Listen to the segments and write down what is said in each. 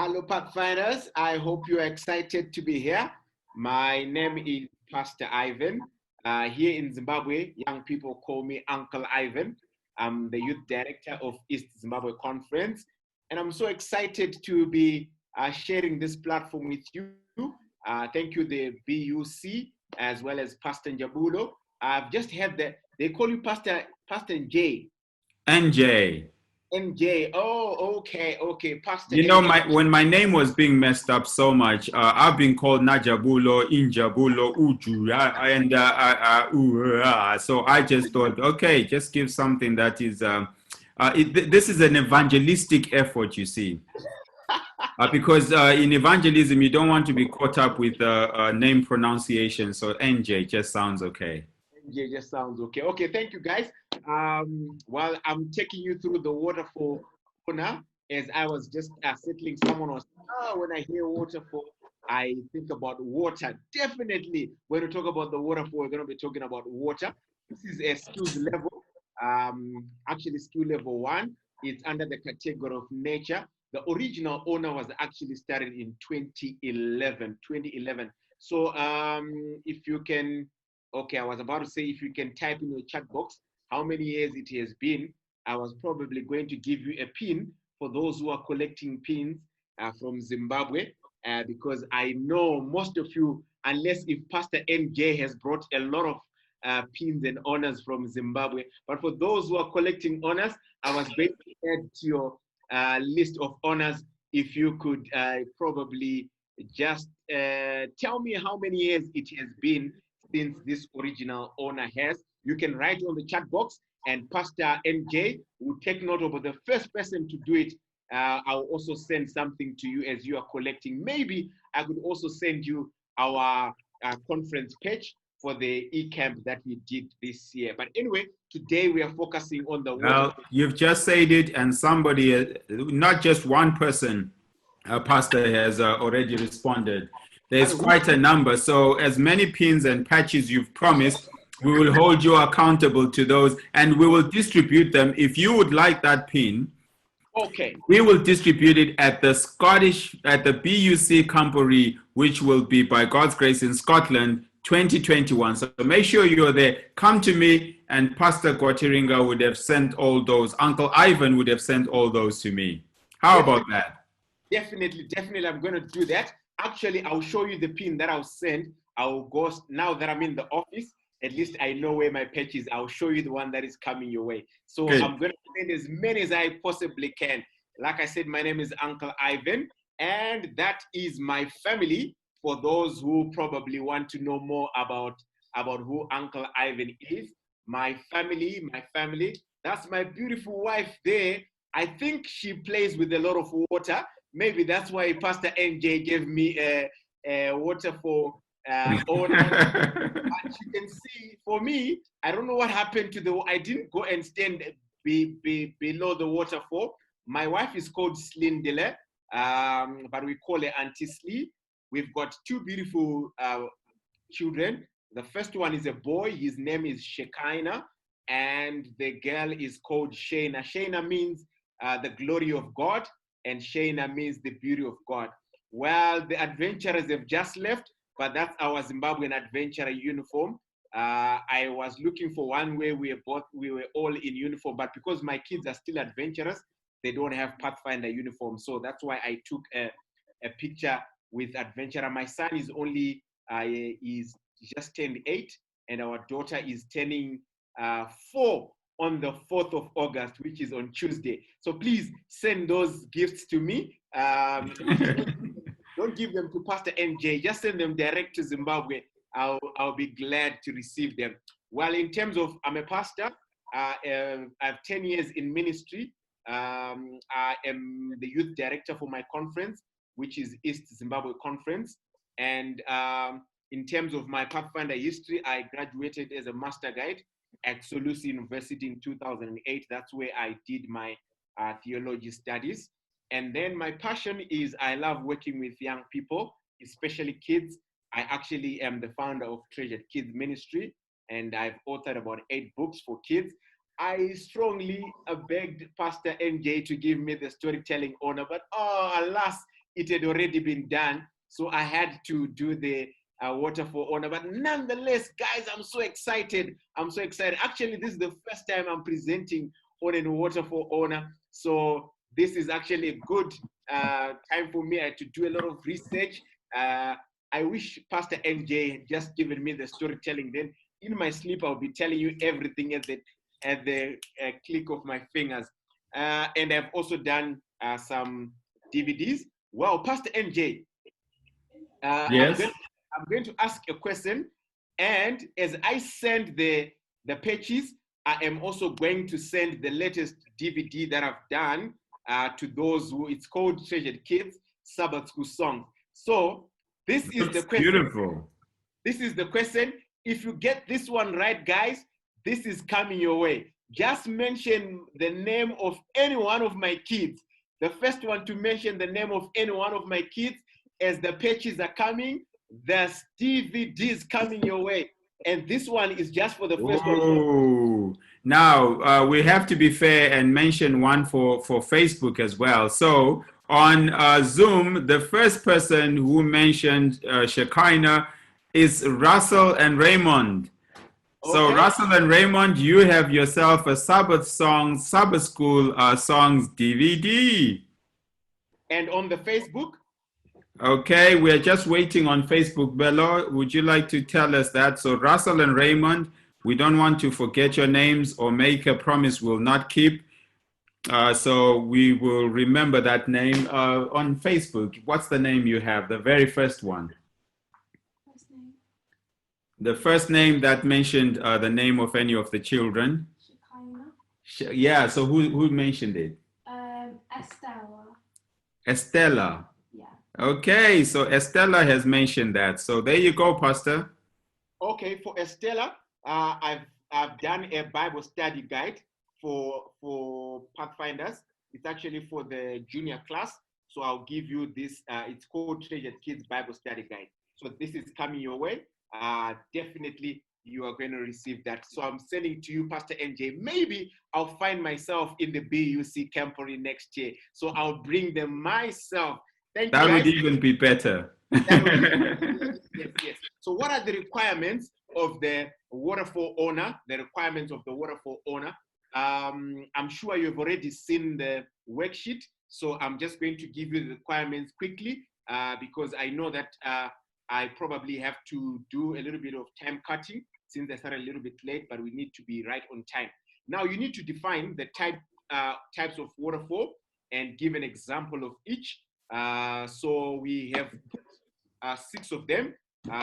Hello, Pathfinders. I hope you're excited to be here. My name is Pastor Ivan. Here in Zimbabwe, young people call me Uncle Ivan. I'm the youth director of East Zimbabwe Conference, and I'm so excited to be sharing this platform with you. Thank you, the BUC, as well as Pastor Njabulo. I've just heard that they call you Pastor J. NJ. NJ. Oh, okay, Pastor. You know, NJ. when my name was being messed up so much, I've been called Najabulo, Injabulo, Uju, so I just thought, okay, just give something that is. This is an evangelistic effort, you see. Because in evangelism, you don't want to be caught up with name pronunciation. So NJ just sounds okay. NJ just sounds okay. Okay, thank you, guys. While I'm taking you through the waterfall now, as I was just settling, someone was, when I hear waterfall, I think about water. Definitely, when we talk about the waterfall, we're going to be talking about water. This is a skills level, actually skill level 1. It's under the category of nature. The original owner was actually started in 2011. So if you can, okay, I was about to say, if you can type in your chat box how many years it has been, I was probably going to give you a pin for those who are collecting pins from Zimbabwe, because I know most of you, unless if Pastor NJ has brought a lot of pins and honors from Zimbabwe, but for those who are collecting honors, I was going to add to your list of honors. If you could probably just tell me how many years it has been since this original owner has. You can write on the chat box, and Pastor NJ will take note of the first person to do it. I'll also send something to you as you are collecting. Maybe I could also send you our conference page for the e-camp that we did this year. But anyway, today we are focusing on the water. Well, you've just said it, and somebody, not just one person, Pastor has already responded. There's quite a number. So as many pins and patches you've promised, we will hold you accountable to those, and we will distribute them. If you would like that pin, okay, we will distribute it at the BUC Camporee, which will be by God's grace in Scotland, 2021. So make sure you're there. Come to me, and Pastor Gwatiringa would have sent all those. Uncle Ivan would have sent all those to me. How about that? Definitely, I'm going to do that. Actually, I'll show you the pin that I'll send. I'll go, now that I'm in the office, at least I know where my patch is. I'll show you the one that is coming your way. So okay. I'm going to send as many as I possibly can. Like I said, my name is Uncle Ivan, and that is my family. For those who probably want to know more about who Uncle Ivan is, my family, that's my beautiful wife there. I think she plays with a lot of water. Maybe that's why Pastor NJ gave me a waterfall owner. But you can see, for me, I don't know what happened to I didn't go and stand below the waterfall. My wife is called Slindele, but we call her Auntie Slee. We've got two beautiful children. The first one is a boy. His name is Shekinah, and the girl is called Shayna. Shayna means the glory of God, and Shayna means the beauty of God. Well, the adventurers have just left, but that's our Zimbabwean adventurer uniform. I was looking for one where we were all in uniform, but because my kids are still adventurers, they don't have Pathfinder uniform. So that's why I took a picture with adventurer. My son is only, is just turned 8, and our daughter is turning 4 on the 4th of August, which is on Tuesday. So please send those gifts to me. Don't give them to Pastor NJ. Just send them direct to Zimbabwe. I'll be glad to receive them. Well, in terms of, I'm a pastor. I have 10 years in ministry. I am the youth director for my conference, which is East Zimbabwe Conference. And in terms of my Pathfinder history, I graduated as a master guide at Solusi University in 2008. That's where I did my theology studies. And then my passion is I love working with young people, especially kids. I actually am the founder of Treasured Kids Ministry, and I've authored about 8 books for kids. I strongly begged Pastor NJ to give me the storytelling honor, but alas, it had already been done. So I had to do the waterfall honor. But nonetheless, guys, I'm so excited. I'm so excited. Actually, this is the first time I'm presenting on a waterfall honor. So this is actually a good time for me to do a lot of research. I wish Pastor NJ had just given me the storytelling. Then in my sleep, I'll be telling you everything at the click of my fingers. And I've also done some DVDs. Well, Pastor NJ, Yes. I'm going to ask a question, and as I send the patches, I am also going to send the latest DVD that I've done to those who, it's called Treasured Kids Sabbath School Songs. So this is the question. Beautiful. This is the question. If you get this one right, guys, this is coming your way. Just mention the name of any one of my kids. The first one to mention the name of any one of my kids as the patches are coming, the DVDs coming your way. And this one is just for the first one. Now, we have to be fair and mention one for Facebook as well. So on Zoom, the first person who mentioned Shekinah is Russell and Raymond. So Russell and Raymond, you have yourself a Sabbath School songs DVD. And on the Facebook? Okay, we're just waiting on Facebook. Bello, would you like to tell us that? So Russell and Raymond, we don't want to forget your names or make a promise we'll not keep. So we will remember that name on Facebook. What's the name you have? The very first one. The first name that mentioned the name of any of the children. Shekinah. Yeah, so who mentioned it? Estella. Estella. Yeah. Okay, so Estella has mentioned that. So there you go, Pastor. Okay, for Estella, I've done a Bible study guide for Pathfinders. It's actually for the junior class. So I'll give you this. It's called Treasured Kids Bible Study Guide. So this is coming your way. Definitely you are going to receive that. So I'm sending to you, Pastor NJ. Maybe I'll find myself in the BUC Camporee next year. So I'll bring them myself. Thank you, guys. That would even be better. Yes. So what are the requirements of the waterfall owner? The requirements of the waterfall owner. I'm sure you've already seen the worksheet. So I'm just going to give you the requirements quickly because I know that I probably have to do a little bit of time cutting since I started a little bit late, but we need to be right on time. Now you need to define the types of waterfall and give an example of each. So we have 6 of them.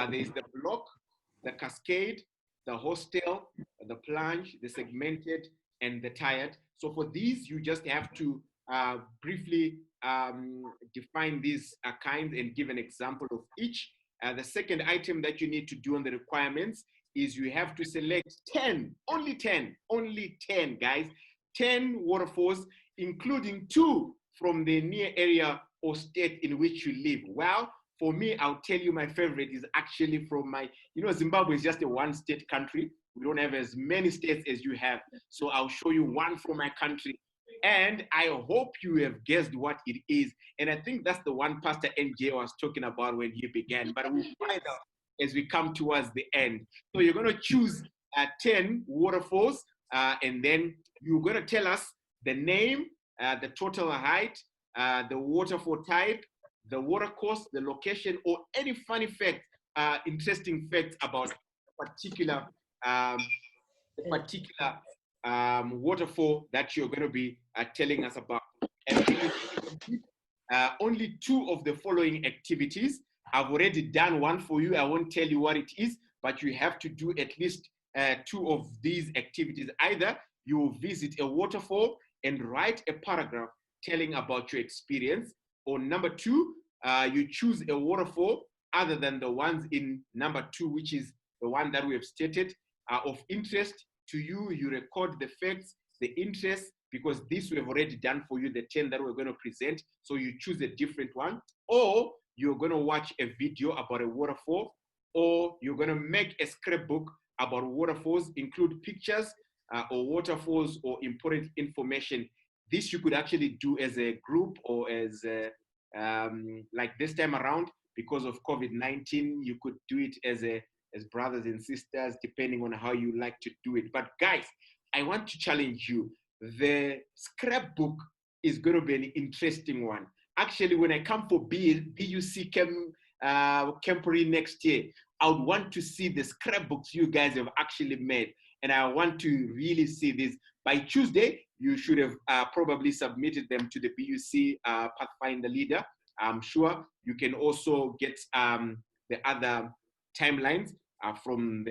There's the block, the cascade, the Horsetail, the plunge, the segmented, and the tired. So for these, you just have to briefly define these kinds and give an example of each. The second item that you need to do on the requirements is you have to select 10, only 10, guys, 10 waterfalls, including 2 from the near area or state in which you live. Well, for me, I'll tell you my favorite is actually from my, Zimbabwe is just a one-state country. We don't have as many states as you have. So I'll show you one from my country. And I hope you have guessed what it is. And I think that's the one Pastor NJ was talking about when he began. But we'll find out as we come towards the end. So you're going to choose 10 waterfalls. And then you're going to tell us the name, the total height, the waterfall type, the watercourse, the location, or any funny fact, interesting facts about a particular waterfall that you're going to be telling us about. And only 2 of the following activities. I've already done one for you. I won't tell you what it is, but you have to do at least 2 of these activities. Either you will visit a waterfall and write a paragraph telling about your experience, or number 2, you choose a waterfall other than the ones in number 2, which is the one that we have stated, of interest to you. You record the facts, the interest, because this we have already done for you, the 10 that we're going to present. So you choose a different one, or you're going to watch a video about a waterfall, or you're going to make a scrapbook about waterfalls, include pictures or waterfalls or important information. This you could actually do as a group or as like this time around, because of COVID-19, you could do it as brothers and sisters, depending on how you like to do it. But guys, I want to challenge you. The scrapbook is going to be an interesting one. Actually, when I come for BUC Camporee next year, I would want to see the scrapbooks you guys have actually made. And I want to really see this. By Tuesday, you should have probably submitted them to the BUC Pathfinder leader. I'm sure you can also get the other timelines from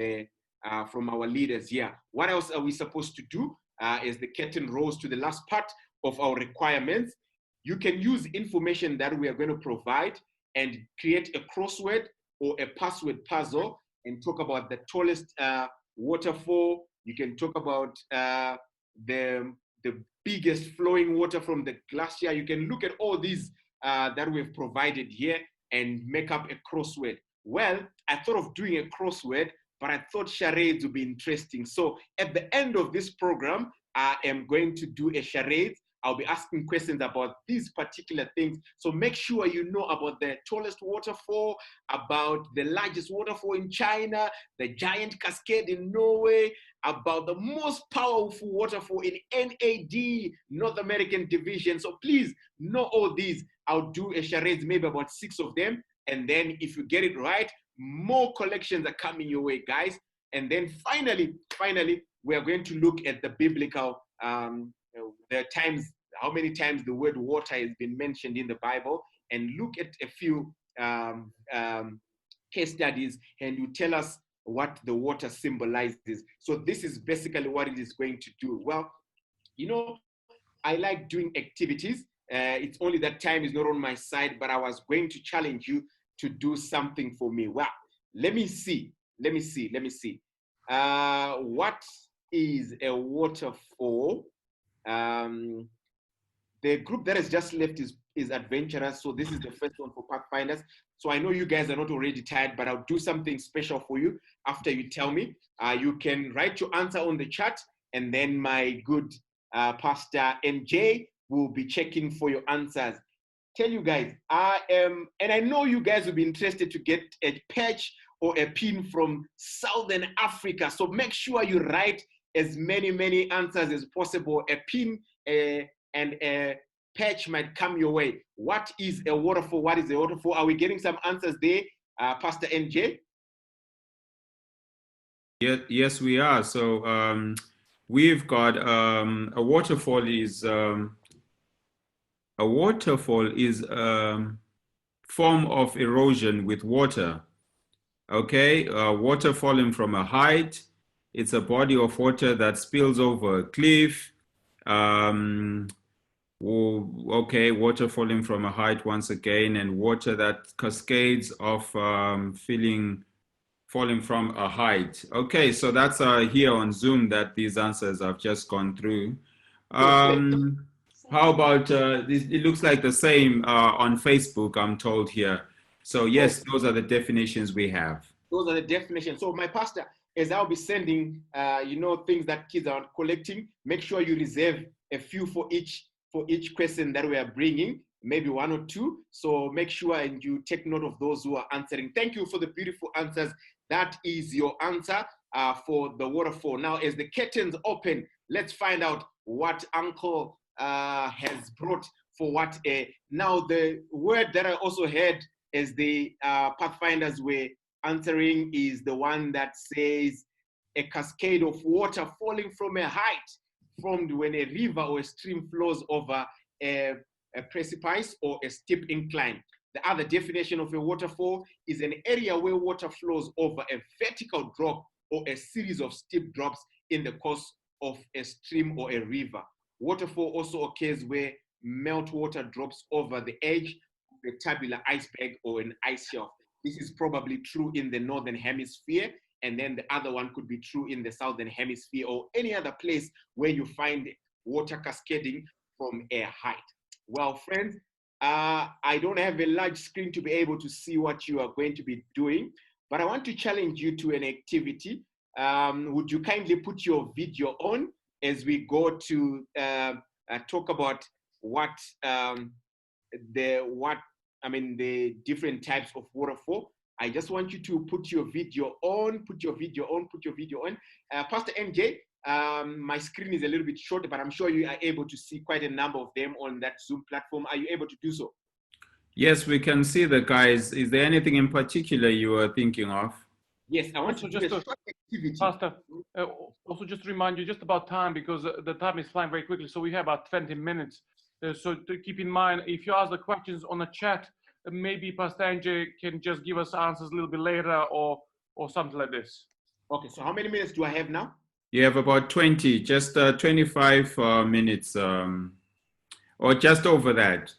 our leaders here. What else are we supposed to do? As the curtain rolls to the last part of our requirements, you can use information that we are going to provide and create a crossword or a password puzzle and talk about the tallest waterfall. You can talk about the biggest flowing water from the glacier. You can look at all these that we've provided here and make up a crossword. Well, I thought of doing a crossword, but I thought charades would be interesting. So at the end of this program, I am going to do a charade. I'll be asking questions about these particular things. So make sure you know about the tallest waterfall, about the largest waterfall in China, the giant Cascade in Norway, about the most powerful waterfall in NAD, North American Division. So please know all these. I'll do a charades, maybe about 6 of them. And then if you get it right, more collections are coming your way, guys. And then finally, we are going to look at the biblical, the times, how many times the word water has been mentioned in the Bible, and look at a few case studies, and you tell us what the water symbolizes. So this is basically what it is going to do. Well, you know, I like doing activities. It's only that time is not on my side, but I was going to challenge you to do something for me. Well, let me see. What is a waterfall? The group that has just left is adventurous. So this is the first one for Pathfinders. So I know you guys are not already tired, but I'll do something special for you after you tell me. You can write your answer on the chat, and then my good Pastor NJ will be checking for your answers. Tell you guys, and I know you guys will be interested to get a patch or a pin from Southern Africa. So make sure you write as many answers as possible. A pin and a patch might come your way. What is a waterfall? What is a waterfall? Are we getting some answers there, Pastor NJ? Yes, we are. So we've got a waterfall is form of erosion with water. Okay, water falling from a height. It's a body of water that spills over a cliff. Okay, water falling from a height once again, and water that cascades of falling from a height. Okay, so that's here on Zoom that these answers I've just gone through. How about it looks like the same on Facebook, I'm told here. So yes, those are the definitions we have. Those are the definitions. So my pastor, as I'll be sending, things that kids are collecting, make sure you reserve a few for each question that we are bringing, maybe 1 or 2. So make sure and you take note of those who are answering. Thank you for the beautiful answers. That is your answer for the waterfall. Now, as the curtains open, let's find out what Uncle has brought for what. Now, the word that I also heard as the Pathfinders were answering is the one that says a cascade of water falling from a height, formed when a river or a stream flows over a precipice or a steep incline. The other definition of a waterfall is an area where water flows over a vertical drop or a series of steep drops in the course of a stream or a river. Waterfall also occurs where meltwater drops over the edge of a tabular iceberg or an ice shelf. This is probably true in the Northern Hemisphere, and then the other one could be true in the Southern Hemisphere or any other place where you find water cascading from a height. Well, friends, I don't have a large screen to be able to see what you are going to be doing, but I want to challenge you to an activity. Would you kindly put your video on as we go to talk about what the different types of waterfall. I just want you to put your video on, Pastor MJ, my screen is a little bit short, but I'm sure you are able to see quite a number of them on that Zoom platform. Are you able to do so? Yes, we can see the guys. Is there anything in particular you were thinking of? Yes, I want Also to do a short activity. Pastor, also just to remind you just about time, because the time is flying very quickly. So we have about 20 minutes. So to keep in mind, if you ask the questions on the chat, maybe Pastor NJ can just give us answers a little bit later or something like this. Okay, so how many minutes do I have now? You have about 20, just 25 minutes, or just over that.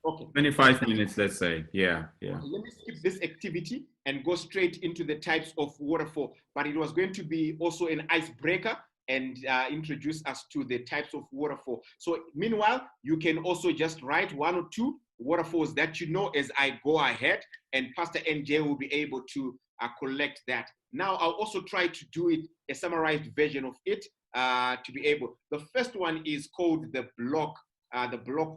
Okay. 25 minutes, let's say. Yeah. Okay, let me skip this activity and go straight into the types of waterfall. But it was going to be also an icebreaker and introduce us to the types of waterfall. So meanwhile, you can also just write 1 or 2 waterfalls that you know as I go ahead, and Pastor NJ will be able to collect that. Now, I'll also try to do it, a summarized version of it, to be able. The first one is called the block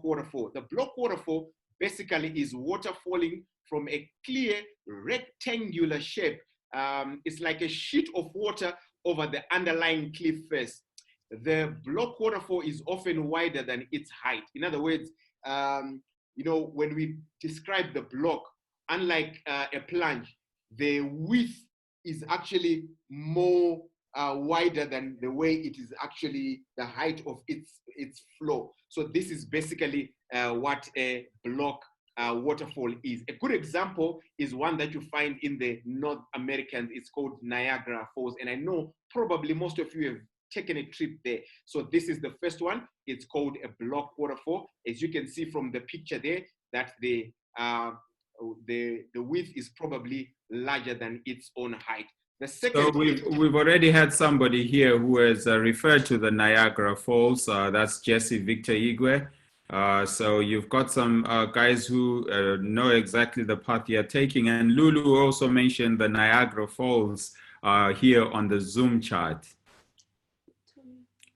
waterfall. The block waterfall basically is water falling from a clear rectangular shape. It's like a sheet of water over the underlying cliff face. The block waterfall is often wider than its height. In other words, when we describe the block, unlike a plunge, the width is actually more wider than the way it is actually the height of its flow. So this is basically what a block waterfall is. A good example is one that you find in the North Americans. It's called Niagara Falls, and I know probably most of you have taken a trip there. So this is the first one. It's called a block waterfall. As you can see from the picture there, that the width is probably larger than its own height. The second. So we've already had somebody here who has referred to the Niagara Falls. That's Jesse Victor Igwe. So you've got some guys who know exactly the path you're taking. And Lulu also mentioned the Niagara Falls here on the Zoom chart.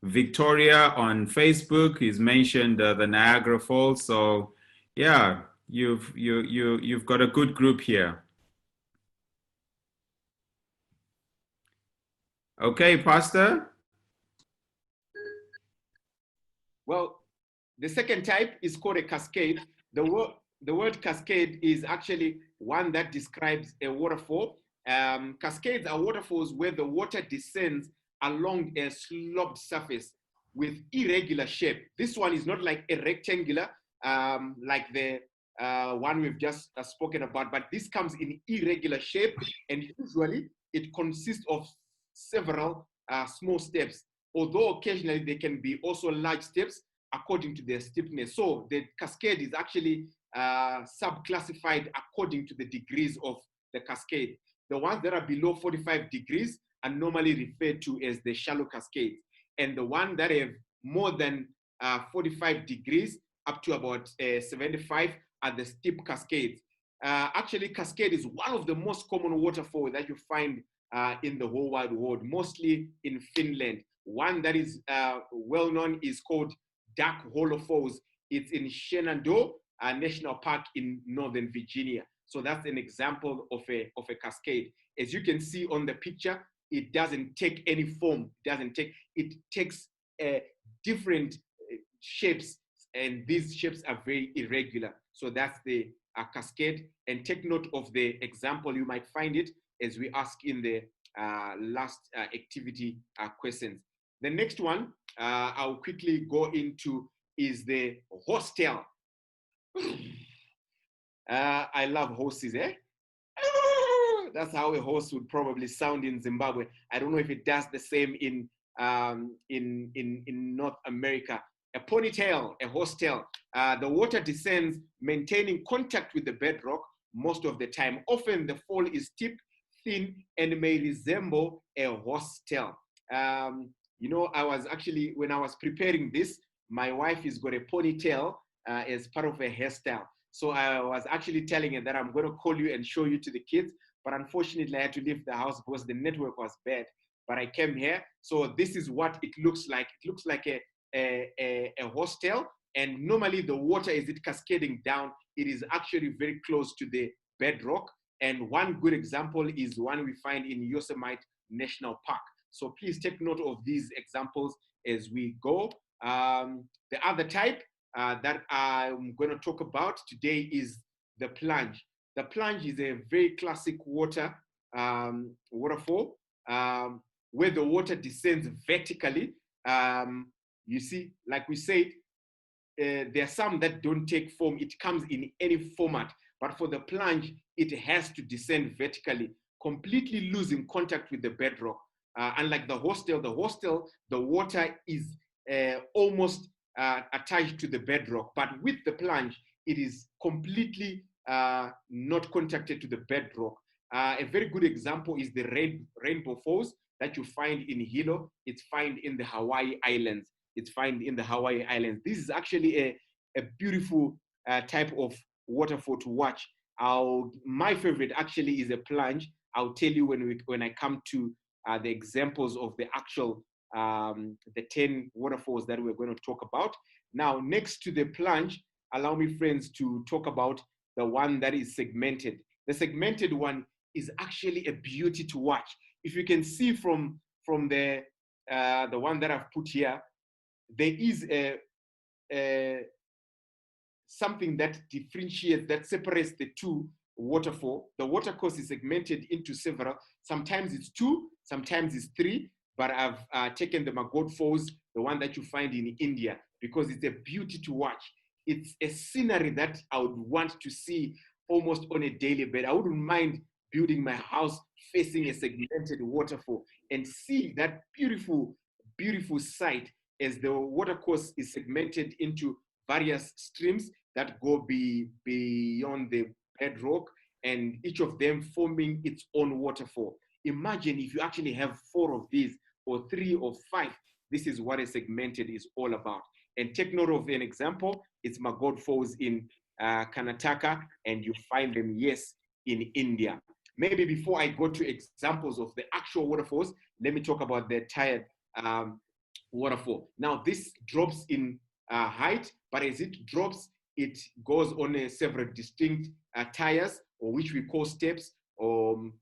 Victoria on Facebook is mentioned the Niagara Falls. So yeah, you've got a good group here. Okay, Pastor. Well, the second type is called a cascade. The word cascade is actually one that describes a waterfall. Cascades are waterfalls where the water descends along a sloped surface with irregular shape. This one is not like a rectangular, like the one we've just spoken about, but this comes in irregular shape, and usually it consists of several small steps, although occasionally there can be also large steps according to their steepness. So the cascade is actually sub-classified according to the degrees of the cascade. The ones that are below 45 degrees are normally referred to as the shallow cascades, and the ones that have more than 45 degrees up to about 75 are the steep cascades. Actually, cascade is one of the most common waterfalls that you find in the whole wide world, mostly in Finland. One that is well known is called Dark Hollow Falls. It's in Shenandoah National Park in Northern Virginia. So that's an example of a cascade. As you can see on the picture, it doesn't take any form. It takes different shapes, and these shapes are very irregular. So that's the cascade. And take note of the example. You might find it as we ask in the last activity questions. The next one I'll quickly go into is the Horsetail. I love horses, eh? That's how a horse would probably sound in Zimbabwe. I don't know if it does the same in North America. A ponytail, a horsetail. The water descends, maintaining contact with the bedrock most of the time. Often the fall is steep, thin, and may resemble a horsetail. I was actually, when I was preparing this, my wife has got a ponytail as part of a hairstyle. So I was actually telling her that I'm going to call you and show you to the kids. But unfortunately, I had to leave the house because the network was bad. But I came here. So this is what it looks like. It looks like a horsetail, And normally the water, is it cascading down? It is actually very close to the bedrock. And one good example is one we find in Yosemite National Park. So please take note of these examples as we go. The other type that I'm going to talk about today is the plunge. The plunge is a very classic waterfall where the water descends vertically. You see, like we said, there are some that don't take form. It comes in any format. But for the plunge, it has to descend vertically, completely losing contact with the bedrock. Unlike the Horsetail, the water is almost attached to the bedrock. But with the plunge, it is completely not contacted to the bedrock. A very good example is the rainbow falls that you find in Hilo. It's found in the Hawaii Islands. This is actually a beautiful type of waterfall to watch. My favorite actually is a plunge. I'll tell you when I come to the examples of the actual the 10 waterfalls that we're going to talk about. Now, next to the plunge, allow me, friends, to talk about the one that is segmented. The segmented one is actually a beauty to watch. If you can see from the one that I've put here, there is something that differentiates, that separates the two waterfall. The watercourse is segmented into several. Sometimes it's 2, sometimes it's 3, but I've taken the Magod Falls, the one that you find in India, because it's a beauty to watch. It's a scenery that I would want to see almost on a daily basis. I wouldn't mind building my house facing a segmented waterfall and see that beautiful, beautiful sight as the watercourse is segmented into various streams that go beyond the bedrock, and each of them forming its own waterfall. Imagine if you actually have 4 of these, or 3 or 5. This is what a segmented is all about. And take note of an example. It's Magod Falls in Karnataka, and you find them, yes, in India. Maybe before I go to examples of the actual waterfalls, let me talk about the tired waterfall. Now, this drops in height, but as it drops, it goes on several distinct tiers, or which we call steps or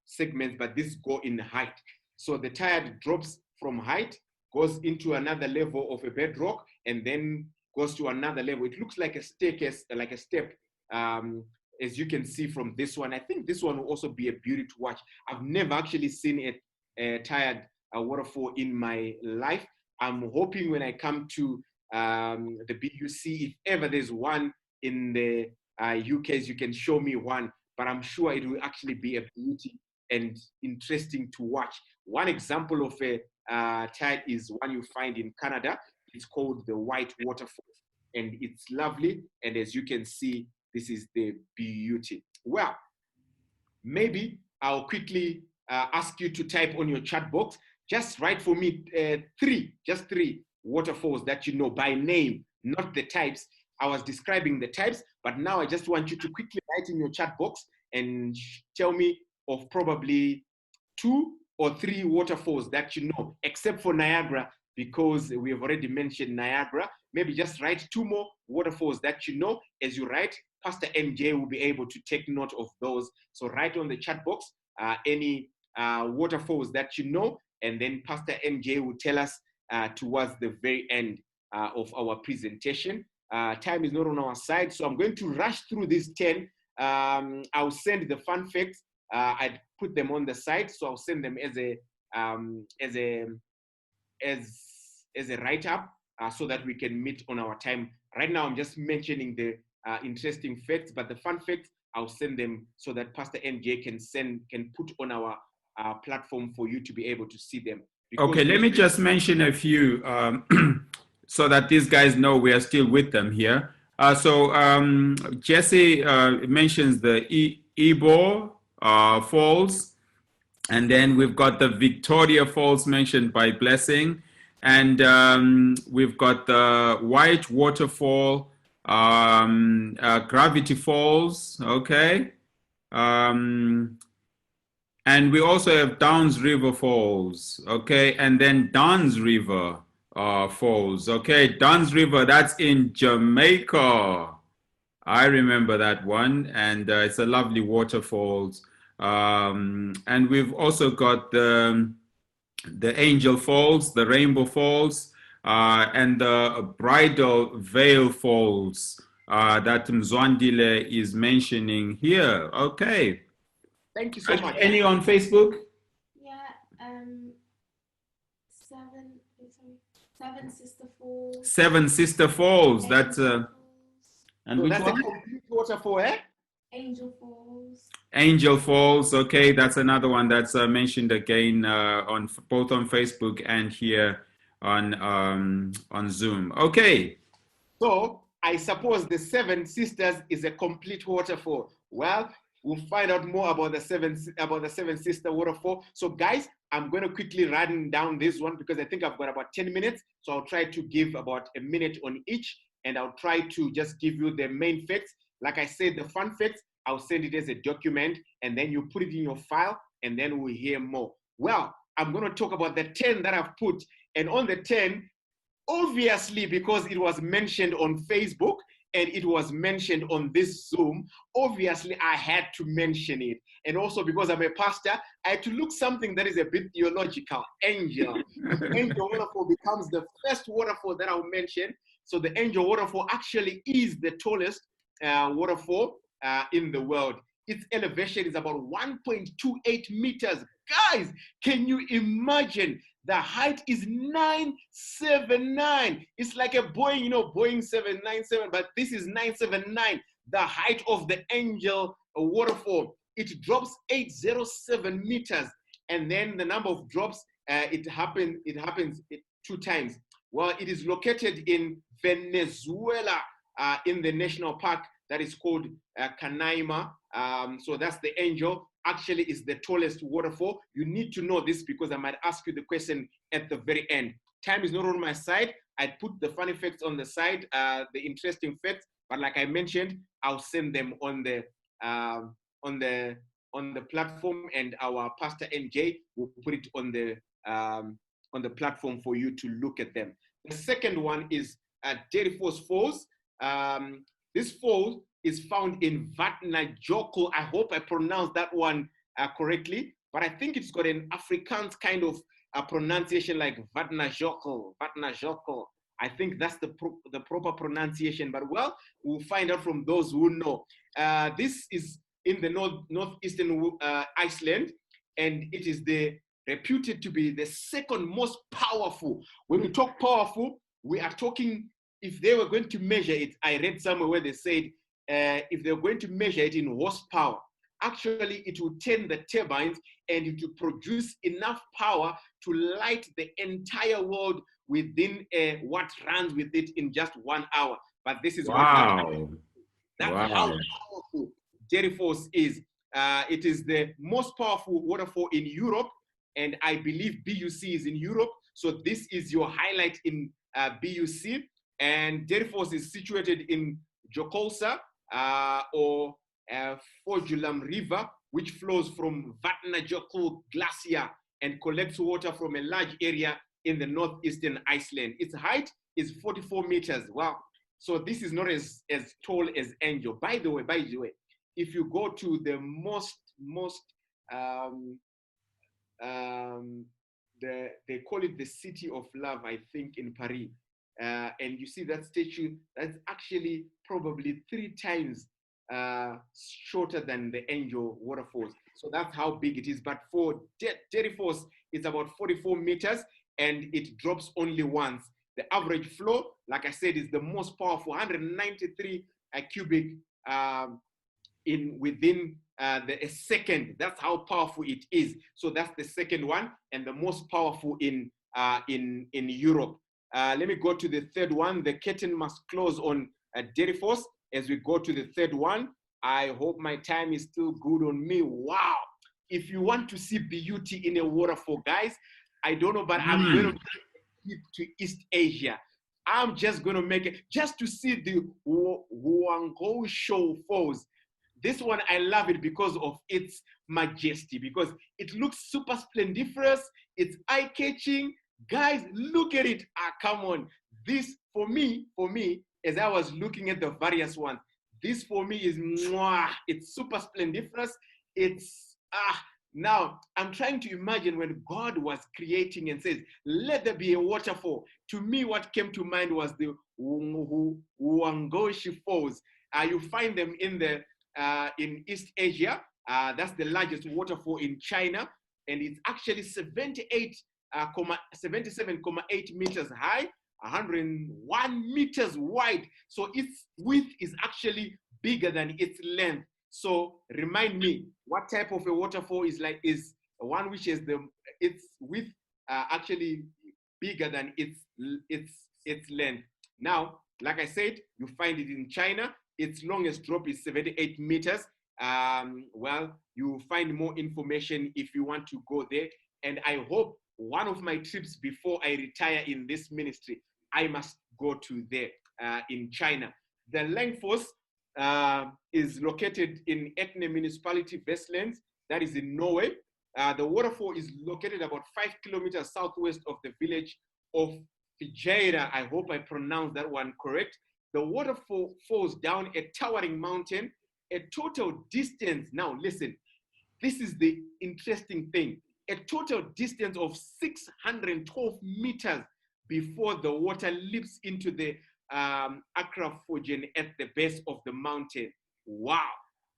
segments, but this go in height. So the tire drops from height, goes into another level of a bedrock, and then goes to another level. It looks like a staircase, like a step, as you can see from this one. I think this one will also be a beauty to watch. I've never actually seen a tired waterfall in my life. I'm hoping when I come to the BUC, if ever there's one in the UKs, you can show me one, but I'm sure it will actually be a beauty and interesting to watch. One example of a tide is one you find in Canada. It's called the White Waterfall, and it's lovely. And as you can see, this is the beauty. Well, maybe I'll quickly ask you to type on your chat box. Just write for me 3 waterfalls that you know by name, not the types. I was describing the types, but now I just want you to quickly write in your chat box and tell me of probably 2 or 3 waterfalls that you know, except for Niagara, because we have already mentioned Niagara. Maybe just write 2 more waterfalls that you know. As you write, Pastor MJ will be able to take note of those. So write on the chat box any waterfalls that you know, and then Pastor MJ will tell us towards the very end of our presentation. Time is not on our side, so I'm going to rush through these 10. I'll send the fun facts. I put them on the side, so I'll send them as a write-up so that we can meet on our time. Right now, I'm just mentioning the interesting facts, but the fun facts, I'll send them so that Pastor MJ can put on our platform for you to be able to see them. Okay, let me just mention a few so that these guys know we are still with them here. Jesse mentions the Ybor Falls, and then we've got the Victoria Falls mentioned by Blessing, and we've got the White Waterfall, Gravity Falls, okay, and we also have Downs River Falls, okay, and then Duns River, Falls. Okay, Dunn's River, that's in Jamaica. I remember that one, and it's a lovely waterfalls. And we've also got the Angel Falls, the Rainbow Falls, and the Bridal Veil Falls that Mzwandile is mentioning here. Okay. Thank you so much. Any on Facebook? Yeah, Seven Sister Falls. Seven Sister Falls. That's and So which that's one? a complete waterfall, eh? Angel Falls. Angel Falls. Okay, that's another one that's mentioned again on both on Facebook and here on Zoom. Okay. So I suppose the Seven Sisters is a complete waterfall. Well, we'll find out more about the Seven Sister waterfall. So guys, I'm going to quickly run down this one because I think I've got about 10 minutes. So I'll try to give about a minute on each, and I'll try to just give you the main facts. Like I said, the fun facts, I'll send it as a document, and then you put it in your file, and then we'll hear more. Well, I'm going to talk about the 10 that I've put, and on the 10, obviously, because it was mentioned on Facebook and it was mentioned on this Zoom, obviously I had to mention it. And also because I'm a pastor, I had to look something that is a bit theological. Angel. The Angel Waterfall becomes the first waterfall that I'll mention. So the Angel Waterfall actually is the tallest waterfall in the world. Its elevation is about 1.28 meters. Guys, can you imagine? The height is 979. It's like a Boeing, you know, Boeing 797, but this is 979, the height of the Angel Waterfall. It drops 807 meters. And then the number of drops, it happens 2 times. Well, it is located in Venezuela in the national park that is called Canaima. So that's the Angel. Actually is the tallest waterfall. You need to know this because I might ask you the question at the very end. Time is not on my side. I put the funny facts on the side, the interesting facts, but like I mentioned, I'll send them on the platform, and our Pastor NJ will put it on the platform for you to look at them. The second one is Waterfalls Falls. This fall is found in Vatnajökull. I hope I pronounced that one correctly, but I think it's got an Afrikaans kind of pronunciation like Vatnajökull. I think that's the proper pronunciation, but well, we'll find out from those who know. This is in the northeastern Iceland, and it is reputed to be the second most powerful. When we talk powerful, we are talking, if they were going to measure it, I read somewhere where they said, if they're going to measure it in horsepower, actually it will turn the turbines and it will produce enough power to light the entire world within what runs with it in just 1 hour. But this is wow. That's wow. how powerful Waterfalls is. It is the most powerful waterfall in Europe, and I believe BUC is in Europe. So this is your highlight in BUC. And Waterfalls is situated in Jokolsa or Fojulam River, which flows from Vatnajökull Glacier and collects water from a large area in the northeastern Iceland. Its height is 44 meters. Wow. So this is not as tall as Angel. By the way, if you go to the they call it the City of Love, I think, in Paris. And you see that statue, that's actually probably 3 times shorter than the Angel Waterfalls. So that's how big it is. But for Waterfalls, it's about 44 meters and it drops only once. The average flow, like I said, is the most powerful, 193 cubic within a second. That's how powerful it is. So that's the second one and the most powerful in Europe. Let me go to the third one. The curtain must close on Waterfalls. As we go to the third one, I hope my time is still good on me. Wow. If you want to see beauty in a waterfall, guys, I don't know, but I'm going to take to East Asia. I'm just going to make it just to see the HUANGGUOSHU Falls. This one, I love it because of its majesty, because it looks super splendiferous. It's eye-catching. Guys, look at it. Come on. This, for me, as I was looking at the various ones, this for me is mwah. It's super splendiferous. It's now I'm trying to imagine when God was creating and says, let there be a waterfall. To me, what came to mind was the HUANGGUOSHU Falls. You find them in East Asia. That's the largest waterfall in China, and it's actually 77.8 meters high, 101 meters wide. So its width is actually bigger than its length. So remind me, what type of a waterfall is one which is its width actually bigger than its length. Now, like I said, you find it in China. Its longest drop is 78 meters. Well, you find more information if you want to go there. And I hope one of my trips before I retire in this ministry, I must go to there in China. The Langfoss is located in Ekne Municipality, Vestlands, that is in Norway. The waterfall is located about 5 kilometers southwest of the village of Fijeira. I hope I pronounced that one correct. The waterfall falls down a towering mountain, a total distance. Now listen, this is the interesting thing. A total distance of 612 meters before the water leaps into the Akraphogen at the base of the mountain. Wow,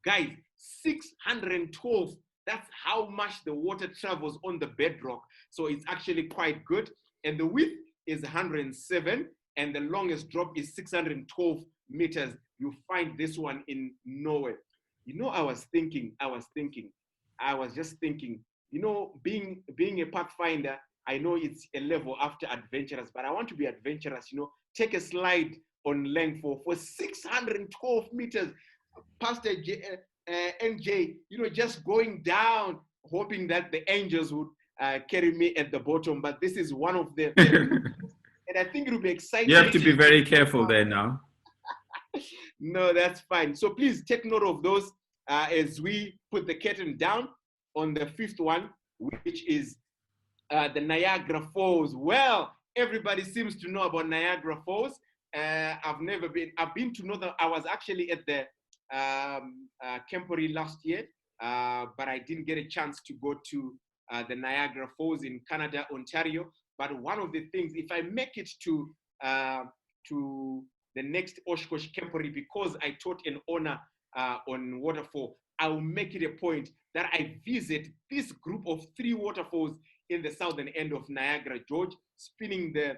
guys, 612. That's how much the water travels on the bedrock. So it's actually quite good. And the width is 107, and the longest drop is 612 meters. You find this one in Norway. You know, I was just thinking, you know, being a Pathfinder, I know it's a level after adventurous, but I want to be adventurous, you know, take a slide on Langfoss for 612 meters. Pastor NJ, you know, just going down, hoping that the angels would carry me at the bottom. But this is one of the, and I think it will be exciting. You have to be very careful there now. No, that's fine. So please take note of those as we put the curtain down on the fifth one, which is the Niagara Falls. Well, everybody seems to know about Niagara Falls. I've been to Northern. I was actually at the Kempery last year, but I didn't get a chance to go to the Niagara Falls in Canada, Ontario. But one of the things, if I make it to the next Oshkosh Kempery, because I taught an honor on Waterfall, I will make it a point that I visit this group of 3 waterfalls in the southern end of Niagara, George, spinning the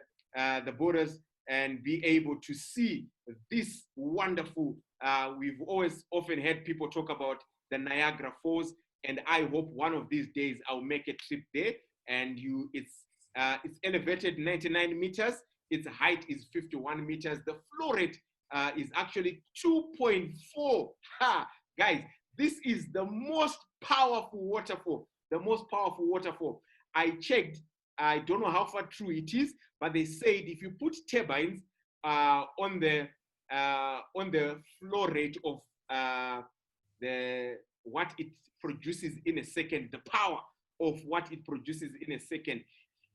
borders and be able to see this wonderful, we've always often heard people talk about the Niagara Falls, and I hope one of these days I'll make a trip there. And it's elevated 99 meters. Its height is 51 meters. The flow rate is actually 2.4. Guys, this is the most powerful waterfall. The most powerful waterfall. I checked. I don't know how far true it is, but they said if you put turbines on the flow rate of what it produces in a second, the power of what it produces in a second,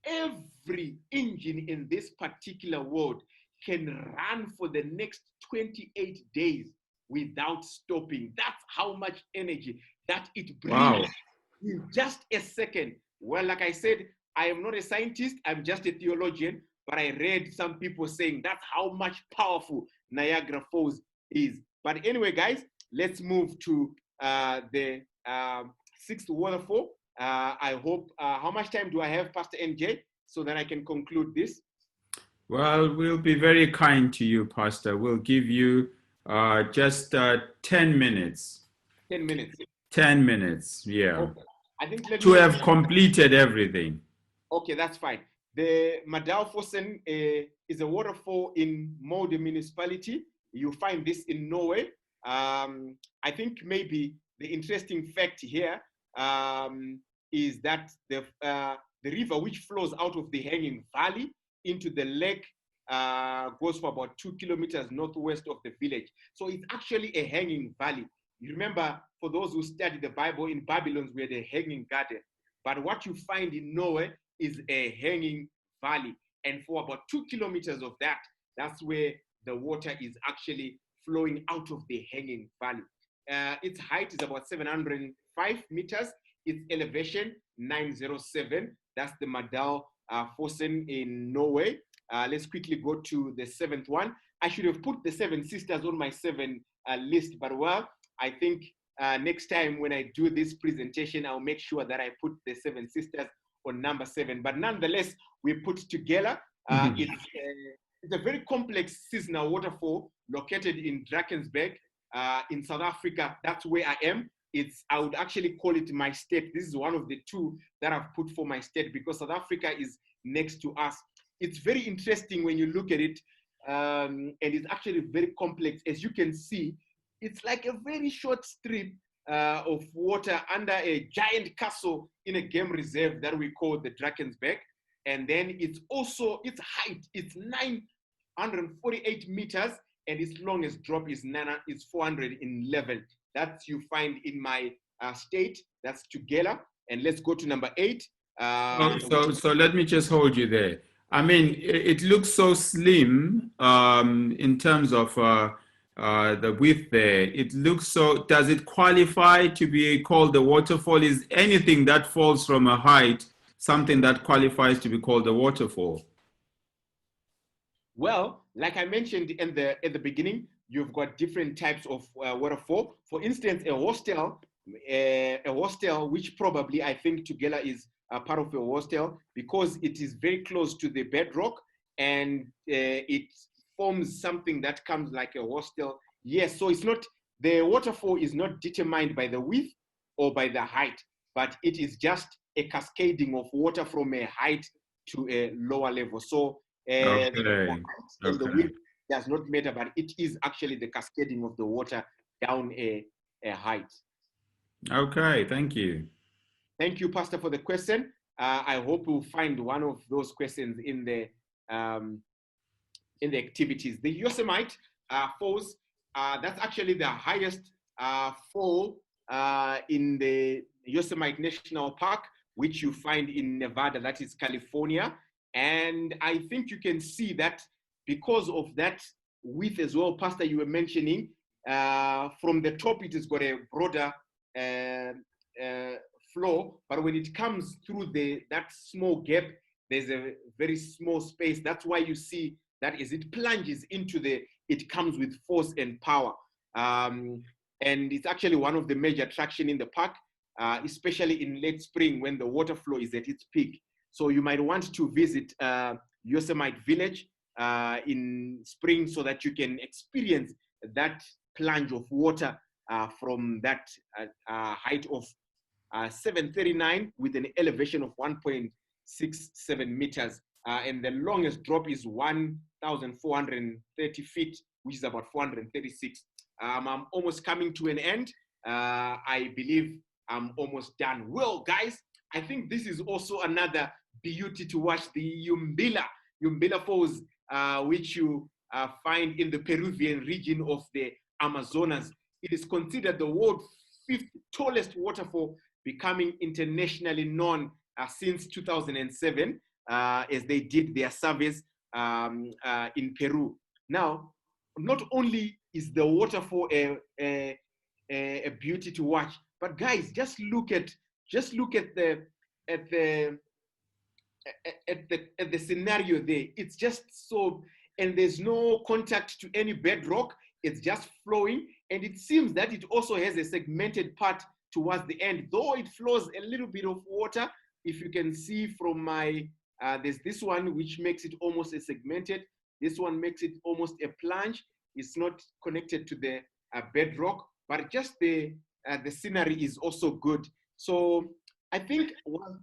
every engine in this particular world can run for the next 28 days without stopping. That's how much energy that it brings in just a second. Well, like I said, I am not a scientist, I'm just a theologian, but I read some people saying that's how much powerful Niagara Falls is. But anyway, guys, let's move to the 6th waterfall. I hope, how much time do I have, Pastor NJ, so that I can conclude this? Well, we'll be very kind to you, Pastor. We'll give you just 10 minutes. 10 minutes. 10 minutes, yeah. Okay. I think to have completed everything. Okay, that's fine. The Madalfossen is a waterfall in Molde municipality. You find this in Norway. I think maybe the interesting fact here is that the river which flows out of the Hanging Valley into the lake goes for about 2 kilometers northwest of the village. So it's actually a hanging valley. You remember, for those who study the Bible, in Babylon we had a hanging garden. But what you find in Norway is a hanging valley. And for about 2 kilometers of that, that's where the water is actually flowing out of the hanging valley. Its height is about 705 meters. Its elevation, 907. That's the Madal Fossen in Norway. Let's quickly go to the 7th one. I should have put the 7 sisters on my 7 list, but well, I think next time when I do this presentation, I'll make sure that I put the 7 sisters on number 7. But nonetheless, we put together. It's a very complex seasonal waterfall located in Drakensberg in South Africa. That's where I am. I would actually call it my state. This is one of the 2 that I've put for my state because South Africa is next to us. It's very interesting when you look at it, and it's actually very complex. As you can see, it's like a very short strip of water under a giant castle in a game reserve that we call the Drakensberg. And then it's also, its height, it's 948 meters, and its longest drop is 411. That you find in my state. That's Tugela. And let's go to number 8. So let me just hold you there. I mean, it looks so slim in terms of the width there. It looks so, does it qualify to be called the waterfall? Is anything that falls from a height something that qualifies to be called a waterfall? Well, like I mentioned at the beginning, you've got different types of waterfall. For instance, a Horsetail, which probably I think Tugela is a part of a Horsetail because it is very close to the bedrock and it forms something that comes like a Horsetail. Yes, so it's not, the waterfall is not determined by the width or by the height, but it is just a cascading of water from a height to a lower level. So the width does not matter, but it is actually the cascading of the water down a height. Okay, thank you. Thank you, Pastor, for the question. I hope we'll find one of those questions in the activities. The Yosemite Falls, that's actually the highest fall in the Yosemite National Park, which you find in Nevada, that is California. And I think you can see that because of that width as well, Pastor, you were mentioning, from the top, it has got a broader floor, but when it comes through that small gap, there's a very small space. That's why you see that as it plunges into it comes with force and power. And it's actually one of the major attractions in the park, especially in late spring when the water flow is at its peak. So you might want to visit Yosemite Village in spring so that you can experience that plunge of water from that height of 739 with an elevation of 1.67 meters. And the longest drop is 1,430 feet, which is about 436. I'm almost coming to an end. I believe I'm almost done. Well, guys, I think this is also another beauty to watch, the Umbilla Falls, which you find in the Peruvian region of the Amazonas. It is considered the world's 5th tallest waterfall, becoming internationally known since 2007, as they did their surveys in Peru. Now, not only is the waterfall a beauty to watch, but guys, just look at the scenario there. It's just so, and there's no contact to any bedrock. It's just flowing, and it seems that it also has a segmented part towards the end, though it flows a little bit of water. If you can see from my, there's this one which makes it almost a segmented. This one makes it almost a plunge. It's not connected to the bedrock, but just the scenery is also good. So I think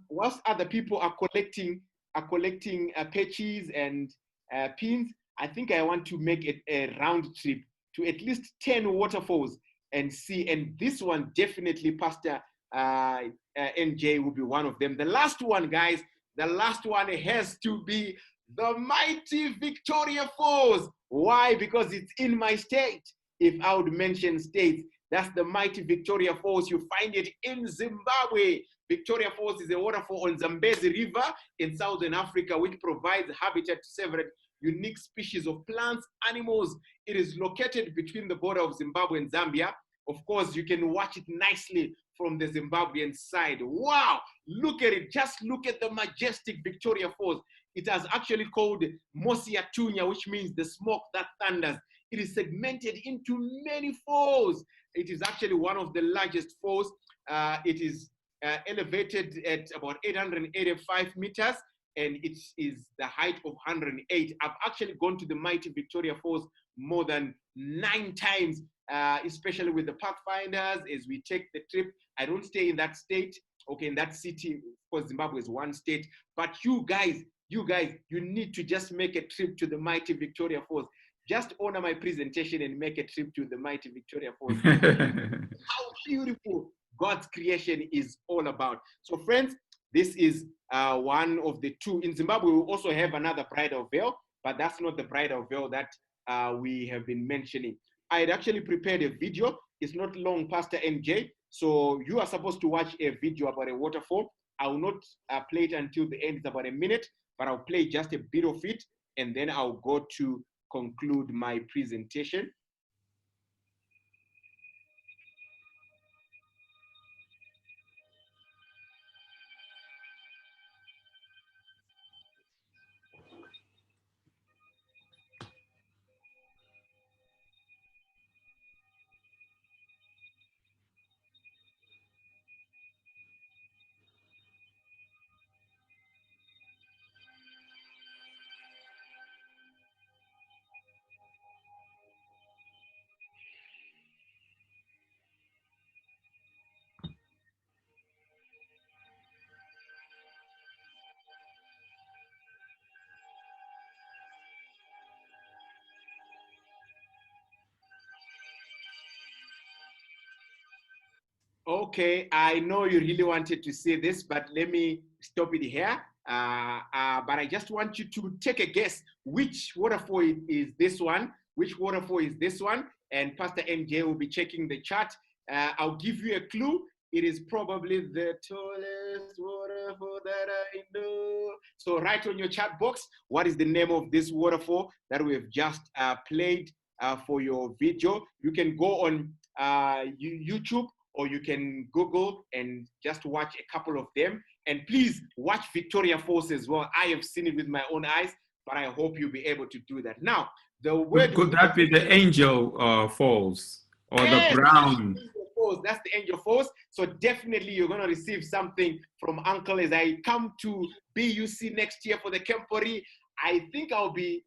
whilst other people are collecting patches and pins, I think I want to make it a round trip to at least 10 waterfalls and see. And this one definitely, Pastor NJ, will be one of them. The last one, guys, the last one has to be the mighty Victoria Falls. Why? Because it's in my state. If I would mention states, That's the mighty Victoria Falls. You find it in Zimbabwe. Victoria Falls is a waterfall on Zambezi River in Southern Africa, which provides habitat to several unique species of plants, animals. It is located between the border of Zimbabwe and Zambia. Of course, you can watch it nicely from the Zimbabwean side. Wow, look at it. Just look at the majestic Victoria Falls. It has actually called Mosia Tunya, which means the smoke that thunders. It is segmented into many falls. It is actually one of the largest falls. It is elevated at about 885 meters, and it is the height of 108. I've actually gone to the mighty Victoria Falls more than 9 times, especially with the Pathfinders as we take the trip. I don't stay in that state, okay, in that city, because Zimbabwe is one state, but you guys, you need to just make a trip to the mighty Victoria Falls. Just honor my presentation and make a trip to the mighty Victoria Falls. How beautiful God's creation is all about. So friends, this is one of the 2. In Zimbabwe, we also have another bridal veil, but that's not the bridal veil that we have been mentioning. I had actually prepared a video. It's not long, Pastor NJ. So you are supposed to watch a video about a waterfall. I will not play it until the end. It's about a minute, but I'll play just a bit of it, and then I'll go to conclude my presentation. Okay, I know you really wanted to see this, but let me stop it here. But I just want you to take a guess which waterfall is this one, which waterfall is this one, and Pastor NJ will be checking the chart. I'll give you a clue. It is probably the tallest waterfall that I know. So write on your chat box, what is the name of this waterfall that we have just played for your video. You can go on YouTube, or you can Google and just watch a couple of them. And please watch Victoria Falls as well. I have seen it with my own eyes, but I hope you'll be able to do that. Now, the word... Could that be the Angel Falls or the Brown? That's the Angel Falls. So definitely you're going to receive something from Uncle as I come to BUC next year for the Kempori. I think I'll be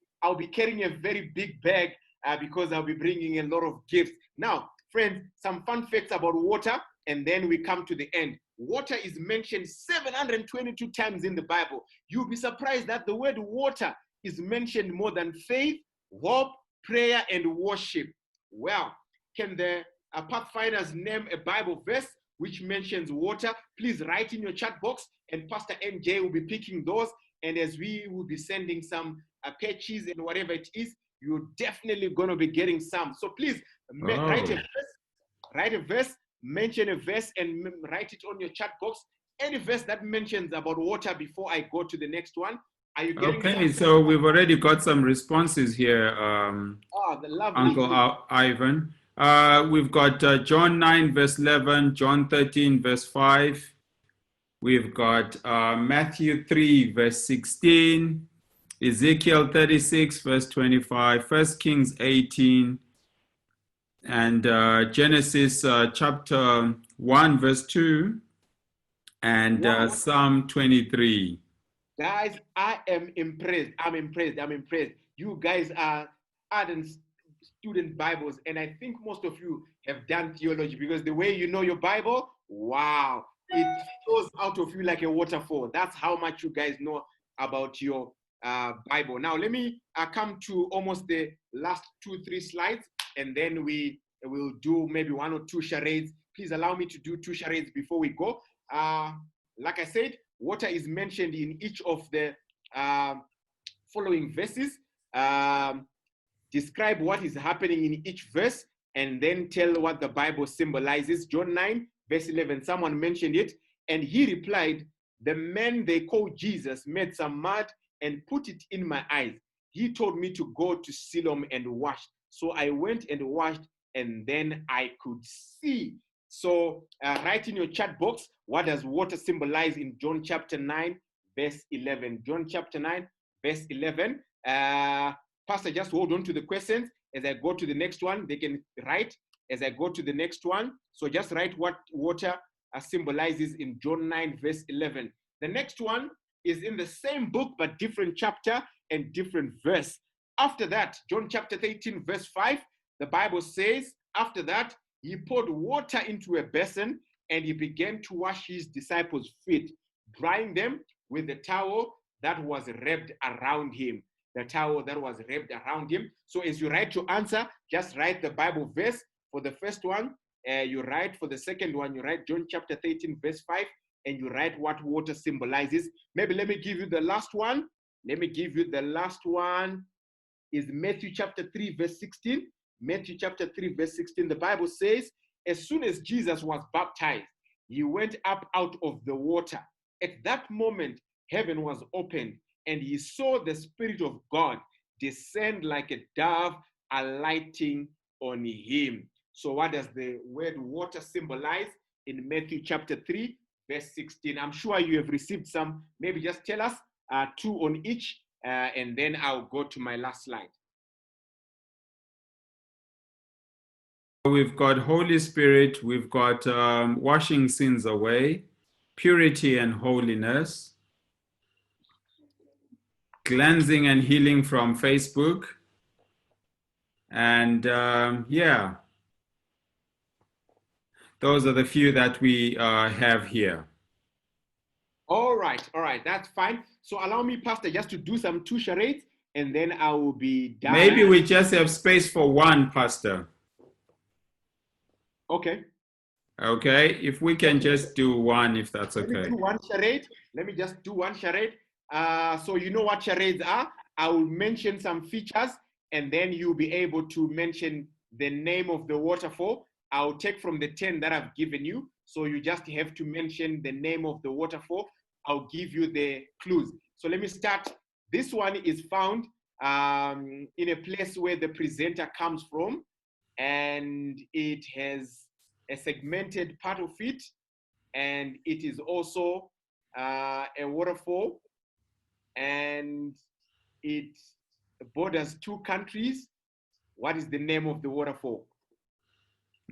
carrying a very big bag because I'll be bringing a lot of gifts. Now, friends, some fun facts about water, and then we come to the end. Water is mentioned 722 times in the Bible. You'll be surprised that the word water is mentioned more than faith, hope, prayer, and worship. Well, can the Pathfinders name a Bible verse which mentions water? Please write in your chat box, and Pastor NJ will be picking those. And as we will be sending some patches and whatever it is, you're definitely going to be getting some. So please write a verse, mention a verse, and write it on your chat box. Any verse that mentions about water before I go to the next one. Are you getting okay, so we've already got some responses here, the lovely Uncle Ivan. We've got John 9, verse 11, John 13, verse 5. We've got Matthew 3, verse 16. Ezekiel 36, verse 25, 1 Kings 18, and Genesis chapter 1, verse 2, and Psalm 23. Guys, I am impressed. I'm impressed. You guys are ardent student Bibles, and I think most of you have done theology, because the way you know your Bible, wow, it flows out of you like a waterfall. That's how much you guys know about your Bible. Now, let me come to almost the last 2-3 slides, and then we will do maybe 1 or 2 charades. Please allow me to do 2 charades before we go. Like I said, water is mentioned in each of the following verses. Describe what is happening in each verse, and then tell what the Bible symbolizes. John 9, verse 11, someone mentioned it, and he replied, the man they call Jesus made some mud and put it in my eyes. He told me to go to Siloam and wash. So I went and washed, and then I could see. So write in your chat box, what does water symbolize in John chapter 9, verse 11? John chapter 9, verse 11. Pastor, just hold on to the questions. As I go to the next one, they can write as I go to the next one. So just write what water symbolizes in John 9, verse 11. The next one is in the same book, but different chapter and different verse. After that, John chapter 13, verse 5, the Bible says, after that, he poured water into a basin and he began to wash his disciples' feet, drying them with the towel that was wrapped around him. The towel that was wrapped around him. So as you write your answer, just write the Bible verse for the first one. You write for the second one, you write John chapter 13, verse 5, and you write what water symbolizes. Maybe let me give you the last one. Let me give you the last one. Is Matthew chapter 3, verse 16. Matthew chapter 3, verse 16. The Bible says, as soon as Jesus was baptized, he went up out of the water. At that moment, heaven was opened, and he saw the Spirit of God descend like a dove, alighting on him. So what does the word water symbolize in Matthew chapter 3, verse 16? I'm sure you have received some. Maybe just tell us 2 on each, and then I'll go to my last slide. We've got Holy Spirit, we've got washing sins away, purity and holiness, cleansing and healing from Facebook, and yeah, those are the few that we have here. All right, that's fine. So allow me, Pastor, just to do some 2 charades, and then I will be done. Maybe we just have space for 1, Pastor. Okay. Okay, if we can just do 1, if that's okay. Let me do 1 charade. Let me just do 1 charade. So you know what charades are. I will mention some features, and then you'll be able to mention the name of the waterfall. I'll take from the 10 that I've given you. So you just have to mention the name of the waterfall. I'll give you the clues. So let me start. This one is found in a place where the presenter comes from, and it has a segmented part of it, and it is also a waterfall, and it borders 2 countries. What is the name of the waterfall?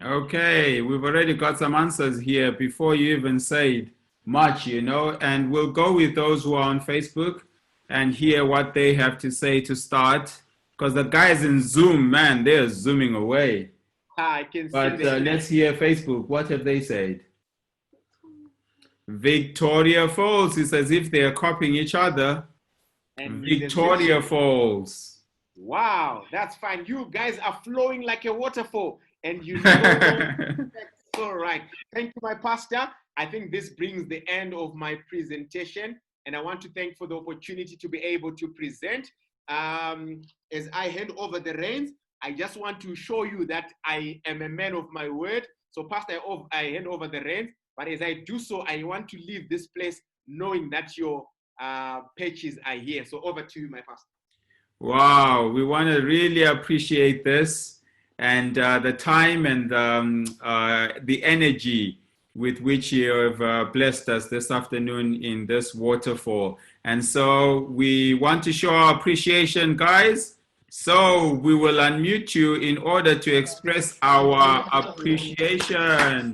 Okay, we've already got some answers here before you even said much, you know, and we'll go with those who are on Facebook and hear what they have to say to start, because the guys in Zoom, man, they're zooming away. I can But see that. let's hear Facebook. What have they said? Victoria Falls. It's as if they are copying each other. And Victoria Falls. Wow, that's fine. You guys are flowing like a waterfall, and you know that's all right. Thank you, my pastor. I think this brings the end of my presentation, and I want to thank for the opportunity to be able to present. As I hand over the reins, I just want to show you that I am a man of my word. So, Pastor, I hand over the reins, but as I do so, I want to leave this place knowing that your pages are here. So, over to you, my pastor. Wow, we want to really appreciate this and the time and the energy with which you have blessed us this afternoon in this waterfall. And so we want to show our appreciation, guys. So we will unmute you in order to express our appreciation.